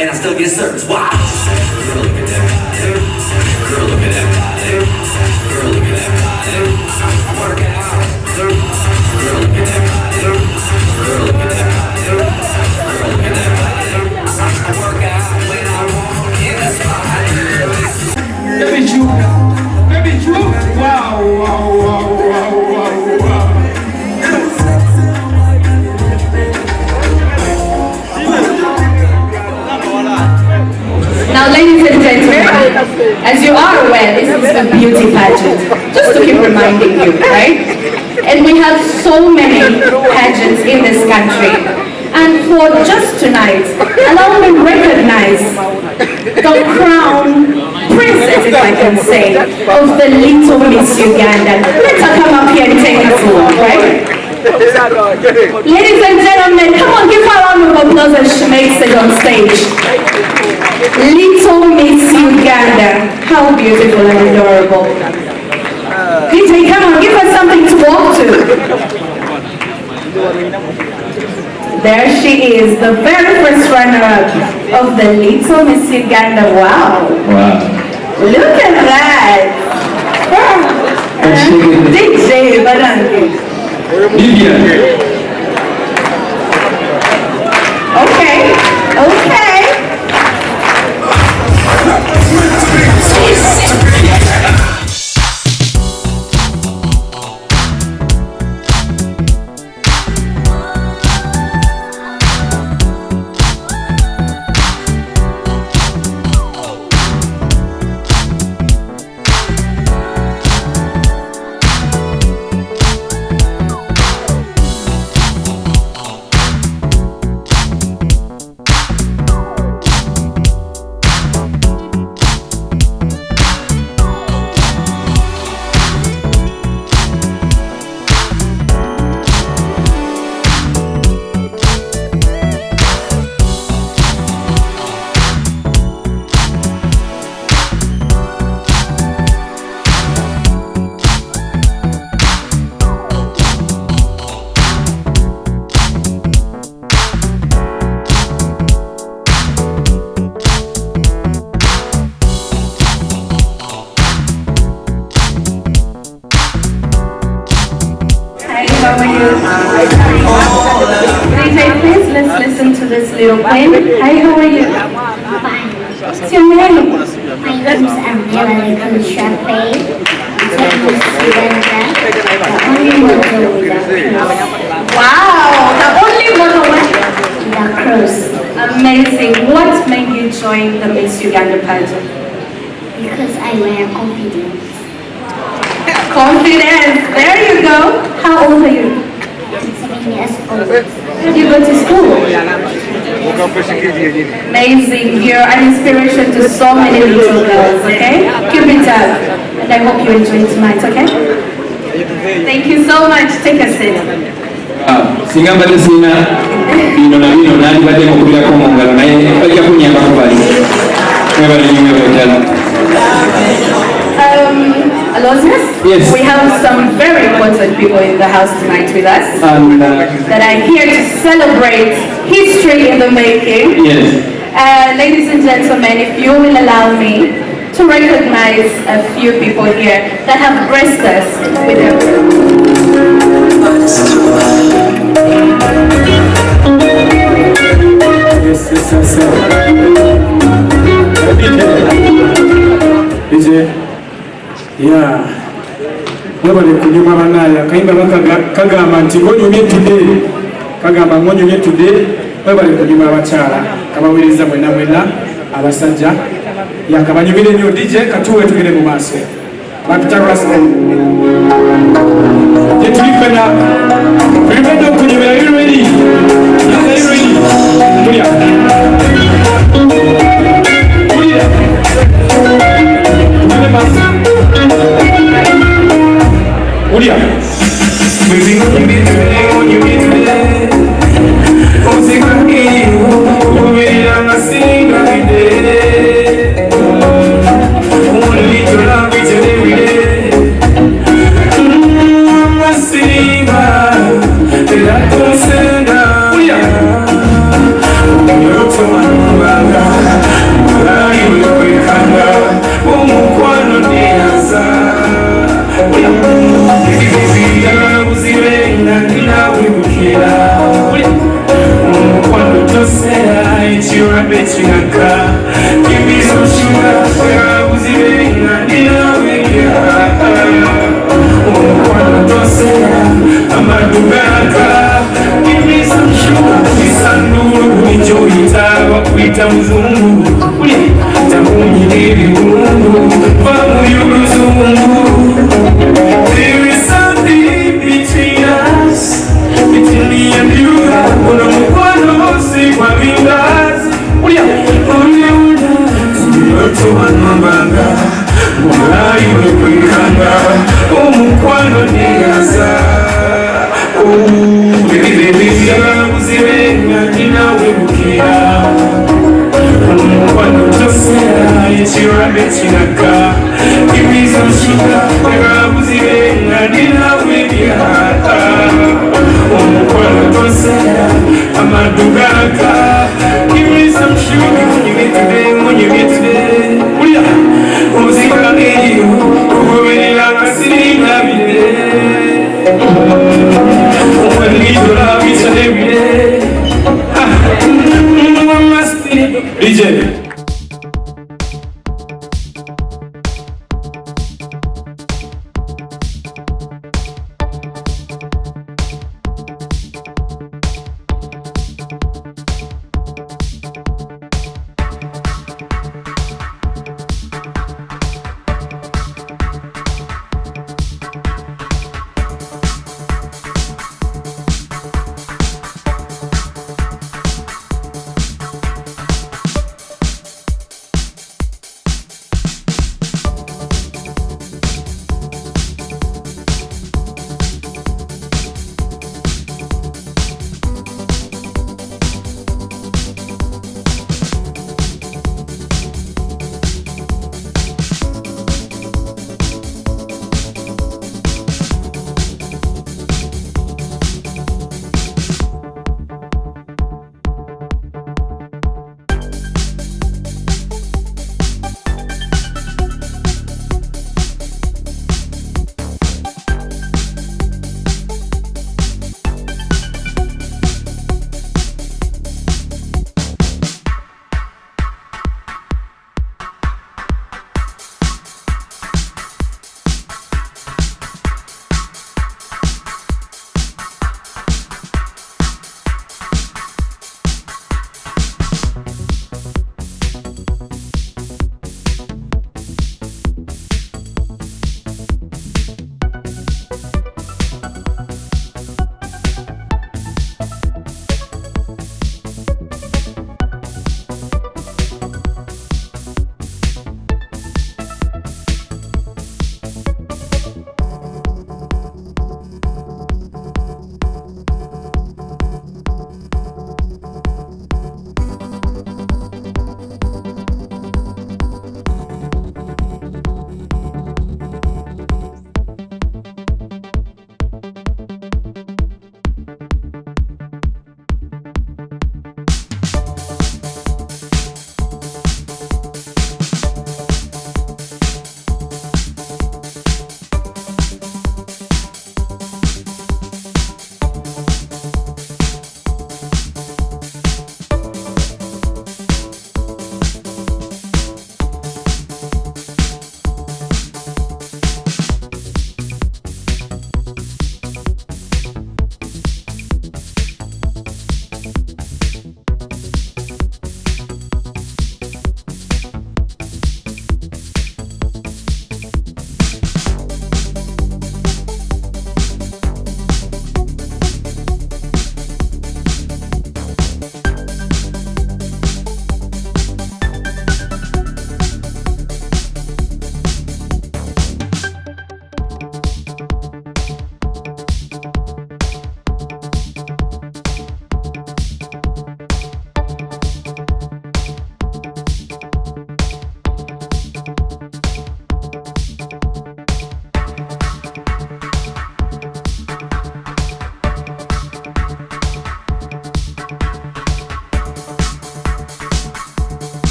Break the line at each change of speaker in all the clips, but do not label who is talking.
And I still get service. Wow. Girl, look at that body. Girl, look at that body. Girl, look at that body. I work out. Girl, look at that body. Girl, look at that body. Girl, look at that body. I work out when I walk in the spot.
Baby Drew. Baby Drew. Wow, wow, wow, wow, wow, wow.
Now, ladies and gentlemen, as you are aware, this is a beauty pageant, just to keep reminding you, right? And we have so many pageants in this country. And for just tonight, allow me to recognize the crown princess, if I can say, of the little Miss Uganda. Let her come up here and take us along, right? Ladies and gentlemen, come on, give her a round of applause as she makes it on stage. Little Miss Uganda. How beautiful and adorable. DJ, come on, give her something to walk to. There she is, the very first runner-up of the Little Miss Uganda. Wow.
Wow.
Look at that. DJ, Badangi. Okay, okay. DJ, please, let's listen to this little poem. Hi, how are you?
Fine.
What's your name?
My name is Ezimalayo Curv Zabwe.
Wow, the only model with
The Curves.
amazing. What made you join the Miss Uganda pageant?
Because I wear confidence.
Confidence. There you go. How old are you?
7 years old.
You go to school. Amazing. You're an inspiration to so many little girls, okay? Keep it up. And I hope you enjoy tonight, okay? Thank you so much. Take a seat.
Singa mbadde sina bino na bino nandibadde mukulirako mu ngalo naye bajja kunyamba kubali mwebale nnyo mwebale
Aloysius?
Yes.
We have some very important people in the house tonight with us that are here to celebrate history in the making.
Yes.
Ladies and gentlemen, if you will allow me to recognize a few people here that have graced us with them.
DJ, yeah. Mwebale kunyuma banaya kayimba kagamba nti ngonyumye today kagamba ngonyumye today mwebale kunyuma abakyala kabaweereza mwena abasajja yakabanyumire nnyo DJ katuwe tugende mu maaso bakutakwasa tetulifena tulifena okunyumira yurweri tulya Ulia. Moving on, you meet today, on you meet today. Oh, sing my name, oh, really, I'm a sing every day. Only to love each and every day. I'm a singer, and I don't send out. Ulia. You're so unwell, you will quick and oh, Mukwano Diasa. Quando tu sei ci una becinanca give me some sugar for usi bene nina vecchia quando tu sei amadugaka give me some sugar isanduru nichoita wakuita mzungu uli tamunyiri mungu vamu yuruzungu. There is something between us, between me and you. Kuna mkwano si kwa mingazi. Ulia, yoto wanambanga, mwala yule kwikanga. Mkwano ni asa. Bibi uzirenga ninawe bukia. Mkwano tosera ichira bechinaka. Give me some sugar, uzirenga ninawe biata. Mkwano tosera amadugaka. Give me some sugar when you get today, when you get today. Ulia, uzika ngeyo, uwele langa singa bide. When we do love each and every day. DJ.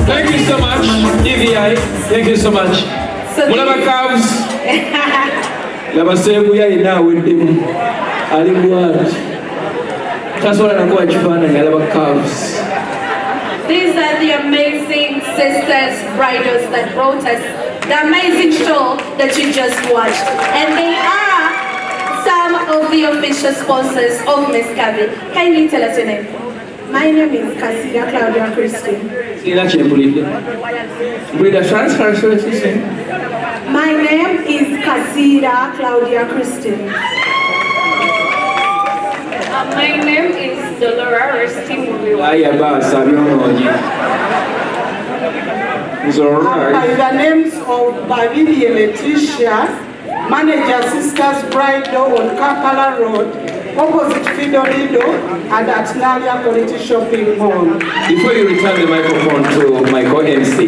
Thank you so much, EVI. Thank you so much. Mulaba Curves. Laba sebuya inawe ndimu. Ali bwati. Tasola nakuwa chifana ya laba Curves.
These are the amazing sisters, bridals that brought us the amazing show that you just watched. And they are some of the official sponsors of Miss Curvy. Kindly tell us your name.
My name is Kasida Claudia Christine. My name is Kasida Claudia Christine.
My name is Dolores Timothy.
By the names of Bavidi Letitia, manager Sisters Bridal on Kampala Road, opposite Fidorido and at Nalia Quality Shopping Mall.
Before you return the microphone to my co-MC,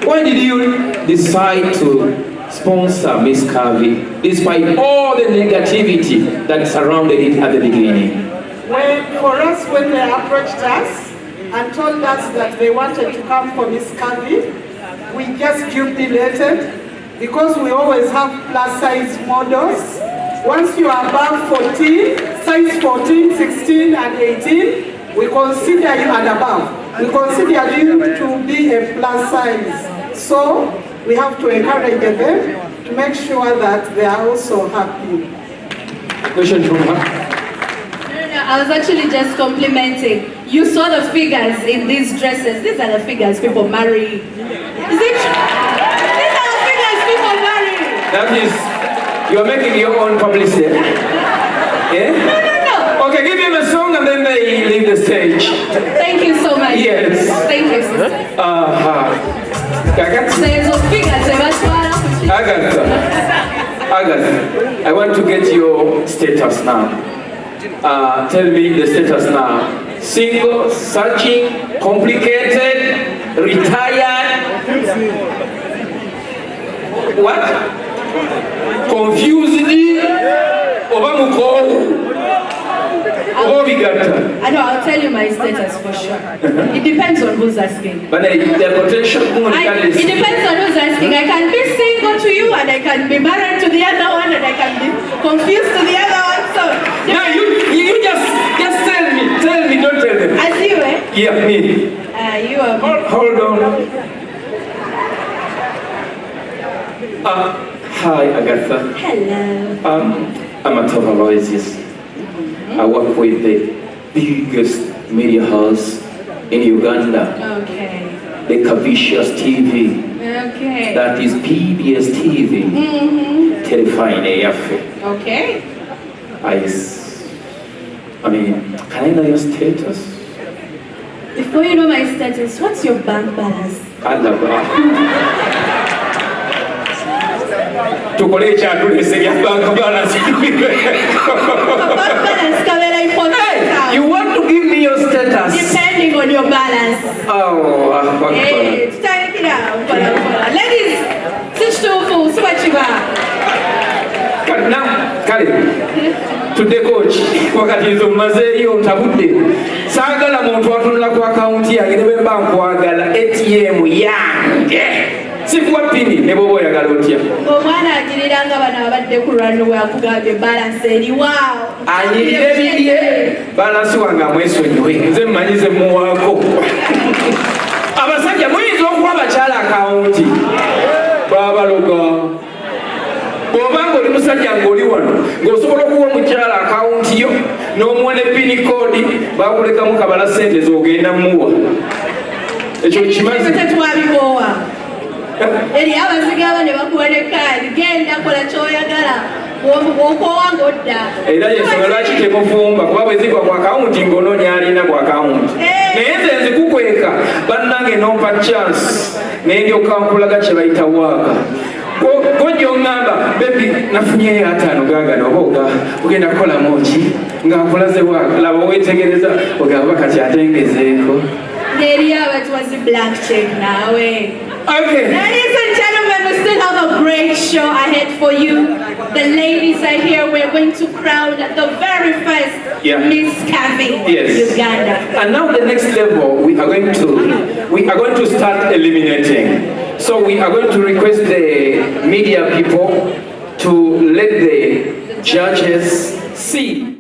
why did you decide to sponsor Miss Curvy despite all the negativity that surrounded it at the beginning?
Well, for us, when they approached us and told us that they wanted to come for Miss Curvy, we just jubilated because we always have plus size models. Once you are above 14, size 14, 16 and 18, we consider you and above. We consider you to be a plus size. So we have to encourage them to make sure that they are also happy.
Question from her.
I was actually just complimenting. You saw the figures in these dresses. These are the figures people marry. Is it true? These are the figures people marry.
That is, you are making your own publicity. Yeah?
No.
Okay, give him a song and then they leave the stage.
Thank you so much.
Yes.
Thank you, sister.
Agatha, I want to get your status now. Tell me the status now. Single, searching, complicated, retired. What? Confused?
I know, I'll tell you my status for sure. It depends on who's asking.
But the potential
It depends on who's asking. I can be single to you and I can be married to the other one and I can be confused to the other one. So
no, you just tell me, don't tell them.
As you, eh?
Yeah, me.
You are.
Hold on. Hi, Agatha.
Hello.
I'm a top analysis. I work with the biggest media house in Uganda.
Okay.
The Cavicious TV.
Okay.
That is PBS TV. Terrifying AF.
Okay.
I mean, can I know your status?
Before you know my status, what's your bank balance?
I love that. To college, I do this again. Bank balance. Hey, you want to give me your status?
Depending on your balance.
Oh,
hey, take it out. Ladies, switch to full, switch it back.
Now, Kale, today coach, wakati zomazeyo tabudde. Sagala muntu atunula ku account ya ngene bank wagala ATM yange. Sikuwa pini ne bobo oyagala otya.
Omwana agiriranga bano abadde ku lwano bwakugambye balance eri waawo.
Anyirire bibye balance wange amwesonyiwe nze mmanyize muwaako. Abasajja muyinza okuwa abakyala akawunti babaloga. Bw'obanga oli musajja ng'oli wano ng'osobola okuwa omukyala akawunti yo n'omuwa ne pini koodi bakulekamu kabala ssente z'ogenda muwa. Ekyo kimazi.
Tetwabikoowa. Eri abazigaaba ne bakuwa ne kaadi genda kola ky'oyagala okoowa ng'odda.
Era y'ensonga lwaki temufumba kuba bwe zigwa ku akawunti ng'onoonya alina ku akawunti. Naye nze nzikukweka bannange nompa chance naye ndyoka nkulaga kye bayita waaka. Kojja oŋŋamba bebi nafunyeyo ataano gaagano oba ogenda kukolamu ki nga nkulaze waaka laba weetegereza ogamba kati atengezeeko.
Eri abatuwazi blank check naawe.
Okay.
Ladies and gentlemen, we still have a great show ahead for you. The ladies are here. We're going to crown the very first Miss Curvy Uganda.
And now the next level, we are going to start eliminating. So we are going to request the media people to let the judges see